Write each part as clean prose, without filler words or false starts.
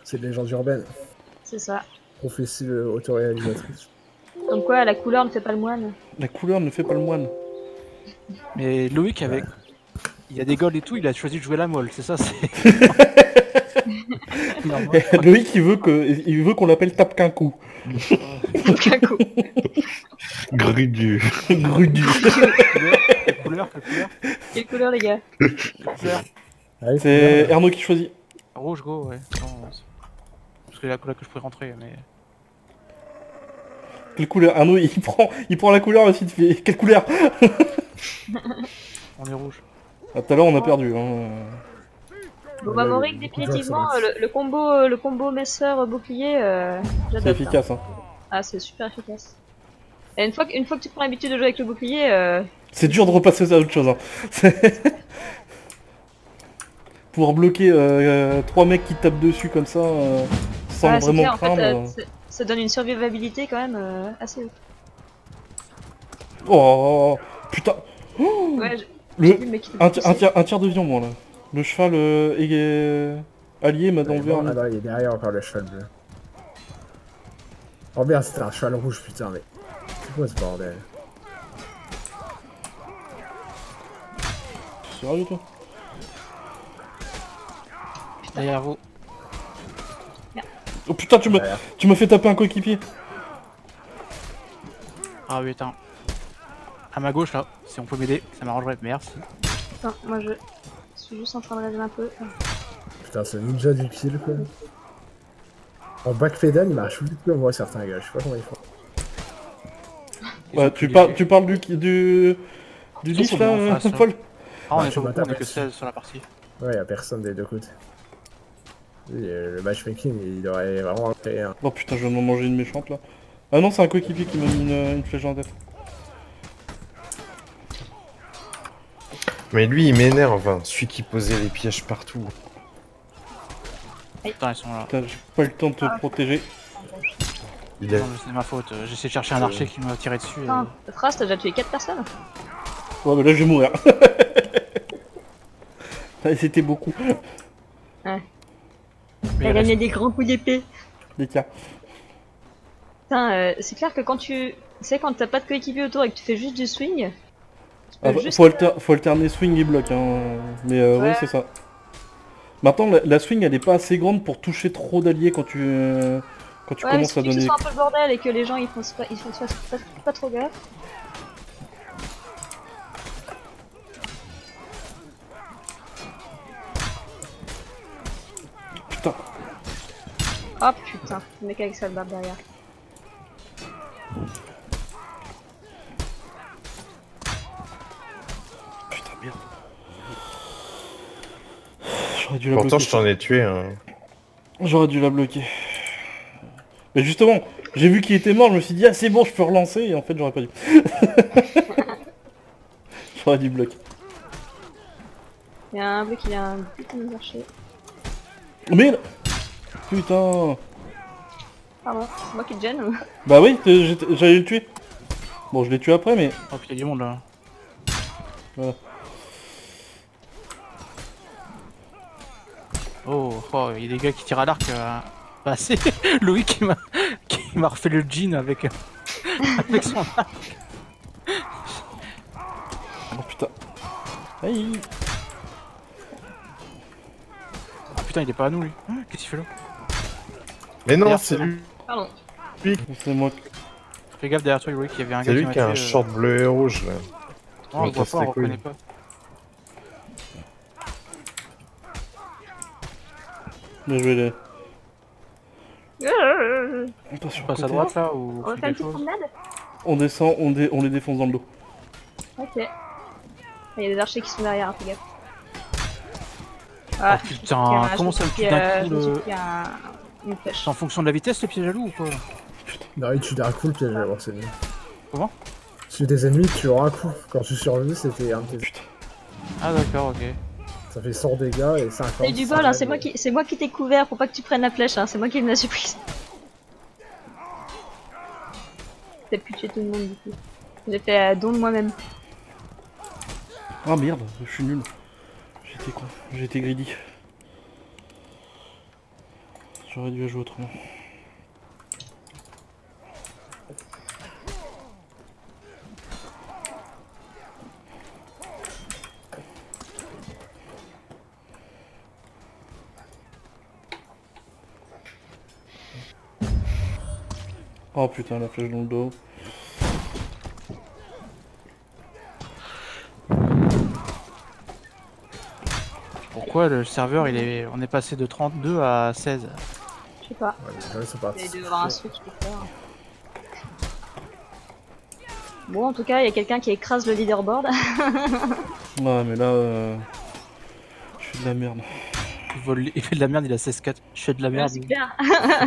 C'est une légende urbaine. C'est ça. Prophétie autoréalisatrice. Comme quoi, la couleur ne fait pas le moine. La couleur ne fait pas le moine. Mais Loïc, avec. Il a des golds et tout, il a choisi de jouer la molle, c'est ça, c'est. Loïc, il veut qu'on l'appelle tape qu'un coup. Qu'un coup. Grudu. Grudu. Quelle couleur? Quelle couleur, les gars? Allez, C'est Ernaud qui choisit. Rouge, go, ouais. Non, parce que c'est la couleur que je pourrais rentrer, mais. Quelle couleur? Arnaud, il prend la couleur aussi, tu fais quelle couleur? On est rouge. Ah, tout à l'heure on a perdu. Hein. Bon bah Moric, définitivement, le combo Messer-bouclier, C'est j'adore. efficace. Hein. Ah, c'est super efficace. Et une fois que tu prends l'habitude de jouer avec le bouclier, C'est dur de repasser ça à autre chose. Hein. Pouvoir bloquer 3 mecs qui tapent dessus comme ça, sans ouais, vraiment clair, craindre. en fait, ça donne une survivabilité quand même assez ouf. Oh putain. Ouais, j'ai vu le mec qui un tiers de viande moi là. Le cheval allié m'a enlevé un. Ah non, il est derrière encore le cheval bleu. Oh merde, c'était un cheval rouge, putain, mais. C'est quoi ce bordel? Sérieux toi? Derrière vous. Oh putain, tu m'as fait taper un coéquipier. Ah oui, attends. À ma gauche là, si on peut m'aider, ça m'arrangerait, merci. Attends, moi je suis juste en train de rêver un peu. Putain, c'est ninja du kill quoi. En backpedal, il marche plus vite que moi, certains gars, je sais pas comment ils font. Ouais, tu parles du lisse là, Paul? Ah, on est tu pas beaucoup, on est que m'attaques. 16 sur la partie. Ouais, y'a personne des deux côtés. Oui, le matchmaking, il aurait vraiment créé un. Oh putain, je viens de m'en manger une méchante là. Ah non, c'est un coéquipier qui m'a mis une flèche dans la tête. Mais lui, il m'énerve, enfin, celui qui posait les pièges partout. Putain, ils sont là. Putain, j'ai pas eu le temps de te protéger. Il a... Non, mais c'est ma faute, j'essaie de chercher un archer qui m'a tiré dessus. Putain, Frast, t'as déjà tué 4 personnes? Ouais, mais là je vais mourir. Ah, c'était beaucoup. Ouais. Mais T'as il gagné reste- des grands coups d'épée. Les cas. Putain, c'est clair que quand tu sais, quand t'as pas de coéquipier autour et que tu fais juste du swing, tu peux Ah, juste... faut alterner swing et bloc. Hein. Mais ouais, Ouais. c'est ça. Maintenant, la swing elle est pas assez grande pour toucher trop d'alliés quand tu Ouais, mais commences si à tu que ce donner. soit un peu le bordel et que les gens ils font pas trop gaffe. Putain. Oh putain, le mec avec sa barbe derrière. Putain, merde. J'aurais dû la Pourtant, bloquer. je t'en ai tué un. J'aurais dû la bloquer. Mais justement, j'ai vu qu'il était mort, je me suis dit, ah c'est bon, je peux relancer, et en fait, j'aurais pas dû. J'aurais dû bloquer. Il y a un bleu qui a un putain de marché. Merde. Putain. Pardon, c'est moi qui te gêne ou... Bah oui, j'allais le tuer. Bon, je l'ai tué après, mais... Oh putain, il y a du monde là. Voilà. Oh, il y a des gars qui tirent à l'arc. Bah, c'est Loïc qui m'a refait le jean avec son arc. Oh putain. Aïe. Ah putain, il est pas à nous lui. Qu'est-ce qu'il fait là? Mais non, Derrière, c'est lui. Pardon. C'est moi. Fais gaffe derrière toi, Loïc, il y avait un C'est gars lui qui a un tué, short bleu et rouge là. Non, on le voit casse pas, on les reconnaît couilles. pas. Bien joué, les... On passe sur On le passe à côté. droite là ou On va fait faire une quelque petite chose? promenade? On descend, on les défonce dans le dos. Ok. Il y a des archers qui sont derrière, hein, fais gaffe. Ah, Oh putain, comment ça me tue d'un coup le... une flèche. C'est en fonction de la vitesse le piège à loup ou quoi? Non, il tue d'un coup le piège à l'or, c'est mieux. Comment? Si tes ennemis, tu auras un coup. Quand tu survis, c'était un piège. Ah d'accord, ok. Ça fait 100 dégâts et 50. T'as eu du bol, hein, c'est moi qui t'ai couvert pour pas que tu prennes la flèche, hein, c'est moi qui me la surprise. T'as pu tuer tout le monde du coup. J'ai fait don de moi-même. Ah merde, je suis nul. J'étais con, j'étais greedy. J'aurais dû jouer autrement. Oh putain, la flèche dans le dos. Pourquoi le serveur on est passé de 32 à 16? Je sais pas. Ouais, les gens ils sont Il partis. y avoir un switch pour faire. Bon, en tout cas, il y a quelqu'un qui écrase le leaderboard. Ouais, mais là, je fais de la merde. Il fait de la merde, il a 16-4. Je fais de la Ouais, merde. c'est clair.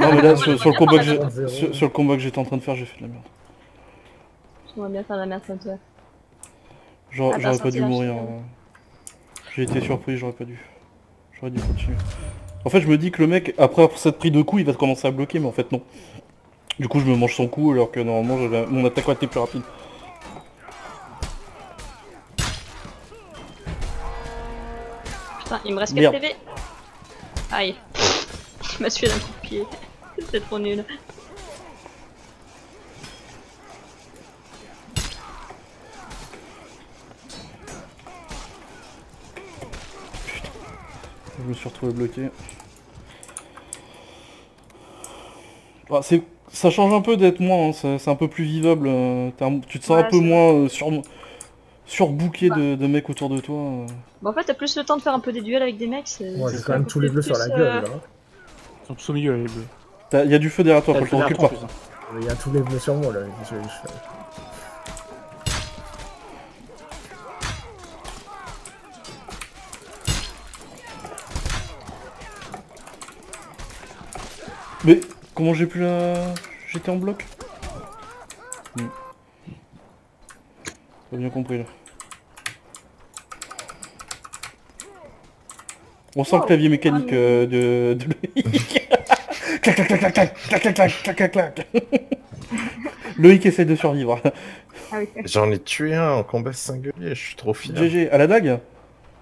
Non, mais là, sur le combat que j'ai, 0. sur le combat que j'étais en train de faire, j'ai fait de la merde. J'aimerais bien faire de la merde comme toi. J'aurais Ah, j'aurais t'as pas dû senti la mourir. chute, J'ai été surpris, j'aurais pas dû. J'aurais dû continuer. En fait, je me dis que le mec, après s'être pris 2 coups, il va commencer à bloquer, mais en fait, non. Du coup, je me mange son coup, alors que normalement, mon attaque aurait été plus rapide. Putain, il me reste Merde. 4 PV. Aïe. Il m'a tué d'un coup de pied. C'est trop nul. Je me suis retrouvé bloqué. Ah, ça change un peu d'être moi, hein, c'est un peu plus vivable. Tu te sens Ouais, un peu c'est moins surbooké de mecs autour de toi. Bon, en fait, t'as plus le temps de faire un peu des duels avec des mecs. Moi j'ai c'est quand un même peu tous les bleus plus, sur la gueule là. Ils sont tous au milieu, les bleus. Il y a du feu derrière toi, T'as faut le que feu tu derrière recules toi, en pas. plus, hein. Il y a tous les bleus sur moi là. Je fais. Mais comment j'ai pu la... J'étais en bloc. Pas bien compris là. On sent le clavier mécanique de Loïc. Clac clac clac clac clac clac clac clac clac clac clac. Loïc essaie de survivre. Ah oui. J'en ai tué un en combat singulier, je suis trop fier. GG, à la dague.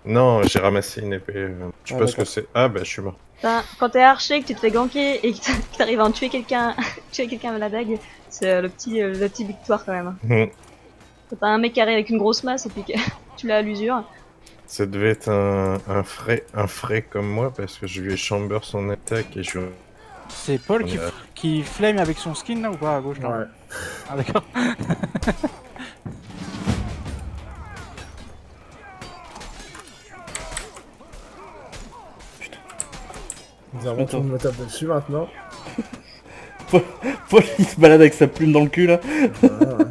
Non, j'ai ramassé une épée. Je sais Ah, pas ce que d'accord. c'est. Ah bah je suis mort. Putain, quand t'es archer, que tu te fais ganker et que t'arrives à en tuer quelqu'un à la dague, c'est la petite victoire quand même. Mhm. Quand t'as un mec carré avec une grosse masse et puis que tu l'as à l'usure. Ça devait être un frais comme moi parce que je lui ai chamber son attaque et je... C'est Paul qui flame avec son skin là ou pas à gauche là? Ouais. Ah d'accord. Nous avons tout le monde tape dessus maintenant. Paul il se balade avec sa plume dans le cul là. Voilà.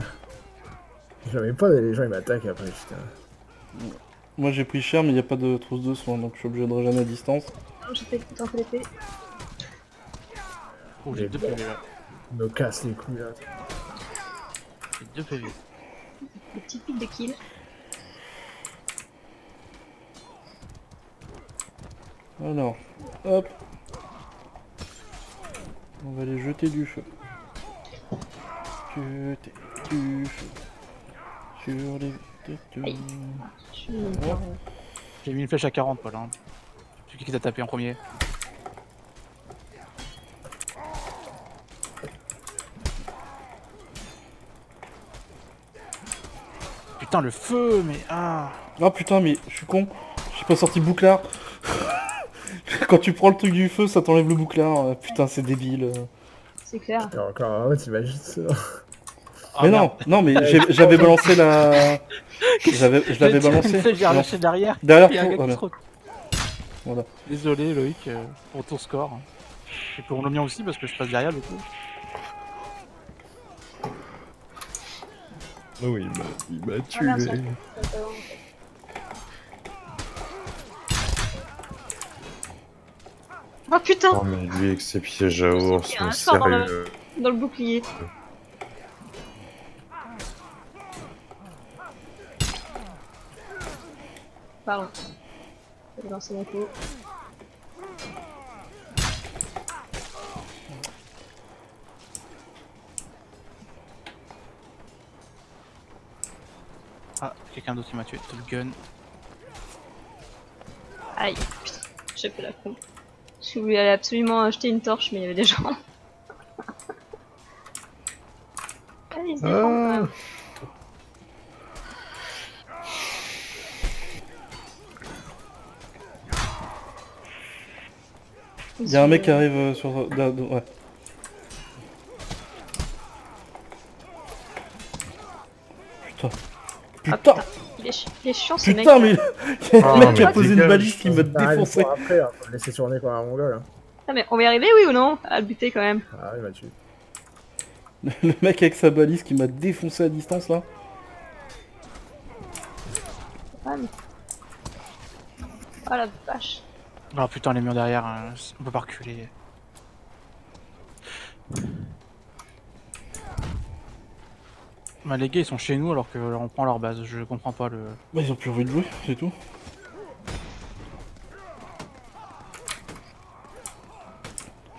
J'avais pas les gens ils m'attaquent après putain. Moi j'ai pris cher mais il n'y a pas de trousse de soin donc je suis obligé de régénérer à distance. J'ai fait tout un peu l'épée. Oh, j'ai 2 PV là. Ils me cassent les couilles là. J'ai 2 PV. Des petites pics de kill. Alors, hop. On va aller jeter du feu. Jeter du feu. Sur les... Aïe. Je suis J'ai mis une flèche à 40 Paul. Hein. C'est qui t'a tapé en premier? Putain le feu mais ah. Ah putain mais je suis con. J'ai pas sorti bouclard. Quand tu prends le truc du feu ça t'enlève le bouclard. Putain c'est débile. C'est clair. Et encore un autre, t'imagines ça. Mais non mais j'avais balancé la... Je l'avais balancé. J'ai relâché derrière. Derrière Il y a un gars toi. qui Ah, se merde. Voilà. Désolé Loïc pour ton score. Et pour le mien aussi parce que je passe derrière du coup. Oh il m'a tué. Ah, merde, Oh putain, Oh mais lui avec ses pièges à ours, Il y a un mais sort dans le- sérieux. dans le bouclier. Pardon. Je vais lancer mon coup. Ah, quelqu'un d'autre qui m'a tué. Top gun. Aïe, putain, j'ai fait la con. Je voulais aller absolument acheter une torche, mais il y avait des gens. Allez, il se défend quand même. Il y a un mec qui arrive sur... Ouais. Putain. Ah, Putain. il est chiant ce mec. Putain, mais il y a un Ah, mec qui a mais posé une dégage. balise qui m'a Ah, défoncé. Après, hein, faut le laisser tourner comme un mongol. Hein. Ah, mais on va y arriver, oui ou non? À le buter quand même. Ah, il m'a tué. Le mec avec sa balise qui m'a défoncé à distance là. Ah, mais... Oh la vache. Oh putain, les murs derrière, hein, on peut pas reculer. Bah, les gars ils sont chez nous alors qu'on prend leur base, je comprends pas le... Bah ils ont plus envie de jouer, c'est tout.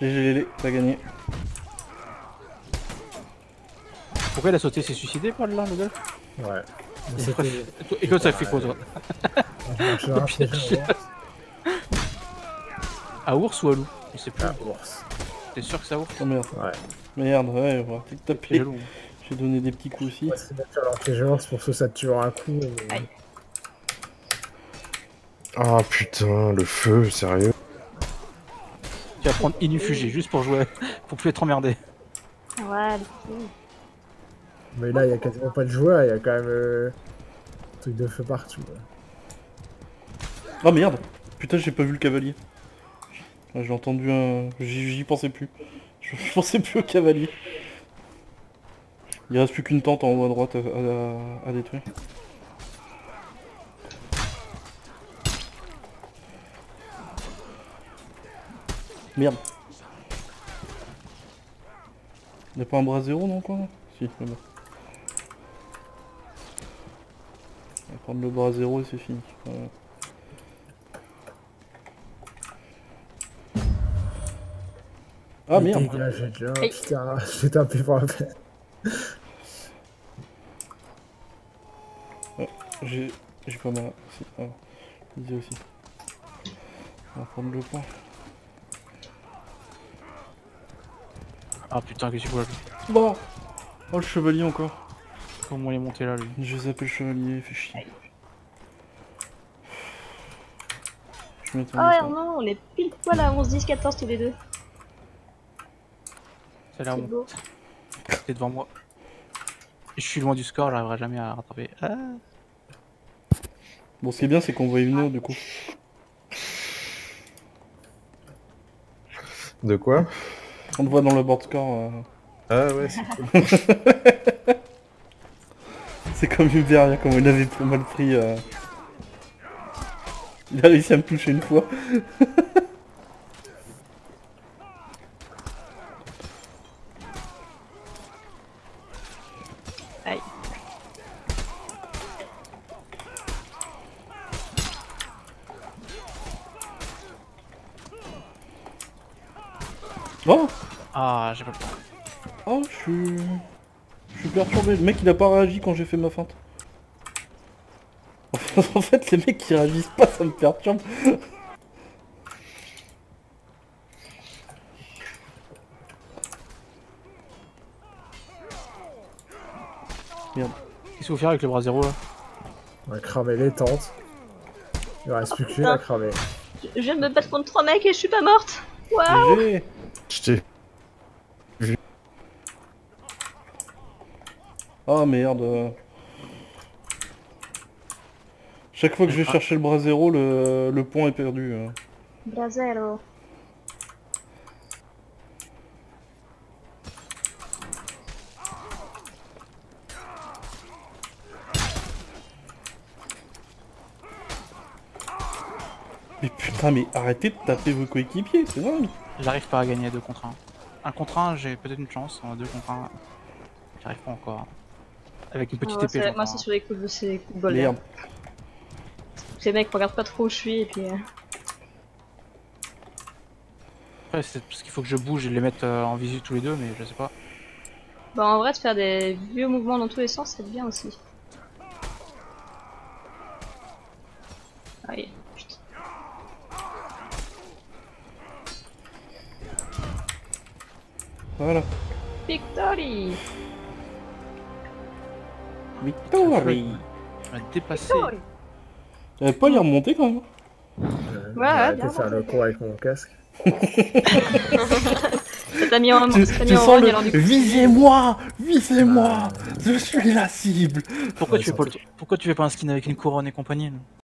GG, t'as gagné. Pourquoi il a sauté, s'est suicidé par là le gars? Ouais. Mais Et c'était... Et toi ça fait quoi toi? Je marchais dans un piège à ours. À ours ou à loup? Je sais plus. Ah, ours. T'es sûr que c'est à ours? Oh merde. Ouais. Merde, ouais, on va peut-être C'est taper. loup. J'ai donné des petits coups aussi. Ouais, c'est bien de faire leur piège à ours pour que ça te tue en un coup. Mais... Aïe. Ah putain, le feu, sérieux. Tu vas prendre inufugé juste pour jouer, pour plus être emmerdé. Ouais, les coups. Mais là, il y a quasiment pas de joueurs, il y a quand même un truc de feu partout. Ouais. Oh merde. Putain, j'ai pas vu le cavalier. J'ai entendu un... J'y pensais plus. Je pensais plus au cavalier. Il reste plus qu'une tente en haut à droite à détruire. Merde. Y'a pas un bras zéro non quoi? Si, mais bon. On va prendre le bras zéro et c'est fini. Voilà. Ah Mais merde. dégage, déjà, Aïe. putain, j'ai tapé pour la peine. J'ai pas mal. Si, ah, Lizzie aussi. On va prendre le point. Ah putain, qu'est-ce qu'il faut là lui? Bon. Oh le chevalier encore. Comment il est monté là lui? Je zappé le chevalier, fait chier. Je m'attendais Ah ouais, pas. non, on est pile poil à 11, 10, 14 tous les deux. C'est là C'est où beau. t'es devant moi. Et je suis loin du score, j'arriverai jamais à rattraper. Ah. Bon, ce qui est bien, c'est qu'on voit une du coup. De quoi? On te voit dans le board score. Ah ouais, c'est cool. C'est comme Hubert, comme il avait pas mal pris. Il a réussi à me toucher une fois. Aïe. Oh, Ah, j'ai pas le temps. oh, je suis perturbé. Le mec, il a pas réagi quand j'ai fait ma feinte. En fait, les mecs qui réagissent pas, ça me perturbe. Merde. Qu'est-ce qu'il faut faire avec le bras zéro là? On va cramer les tentes. Il ne reste plus qu'une à cramer. Je viens de me battre contre 3 mecs et je suis pas morte. Waouh. GG. Je t'ai... Oh merde. Chaque fois que je vais chercher le bras zéro, le pont est perdu. Brazero. Mais putain, mais arrêtez de taper vos coéquipiers, c'est dingue. J'arrive pas à gagner à 2 contre 1. 1 contre 1, j'ai peut-être une chance. En 2 contre 1, j'arrive pas encore. Avec une petite épée, Moi, j'entends. c'est sur les coups de bol. Merde. Ces mecs regardent pas trop où je suis et puis. Après, c'est parce qu'il faut que je bouge et les mettre en visu tous les deux, mais je sais pas. Bah, en vrai, de faire des vieux mouvements dans tous les sens, c'est bien aussi. Aïe, putain. Voilà. Victory. Victory. On va dépasser. J'avais pas y remonter quand même. Ouais, Arrêtez bien de faire le con avec mon casque. Ça t'a mis en Tu sens rogne le... alors du coup. Visez-moi! Visez-moi! Je suis la cible! Pourquoi tu fais pas un skin avec une couronne et compagnie là